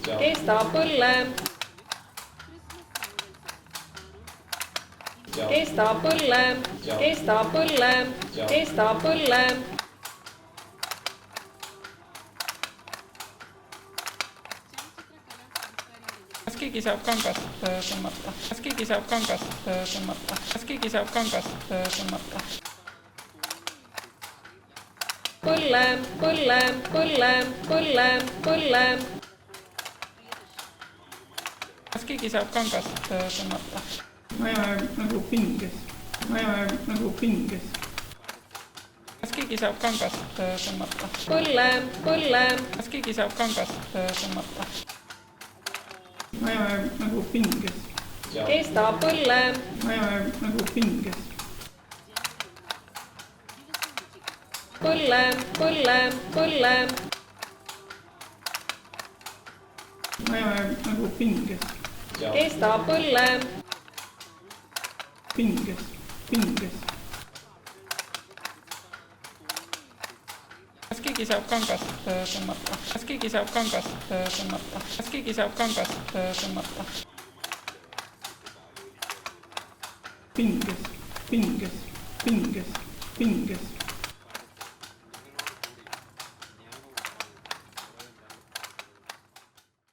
Kesta põlle. Kesta põlle. Kesta põlle. Kesta põlle. Kas keegi saab kangast tõmmata? Kas keegi saab kangast tõmmata? Kas keegi saab kangast tõmmata? Põlle, põlle, põlle, põlle, põlle. Kas keegi saab kangast tõmmata? Ma ei ole nagu pinges. Ma ei ole nagu pinges. Kas keegi saab kangast tõmmata? Põlle, põlle. Kas keegi saab kangast tõmmata? Ma ei ole nagu pinges. Kesta põlle. Ma ei ole nagu pinges. Põlle, põlle, põlle. Ma ei ole nagu pinges. Kesta põlle. Pinges, pinges. Kas keegi saab kangast tõmmata? Kas keegi saab kangast tõmmata? Kas keegi saab kangast tõmmata? Pinges, pinges, pinges, pinges.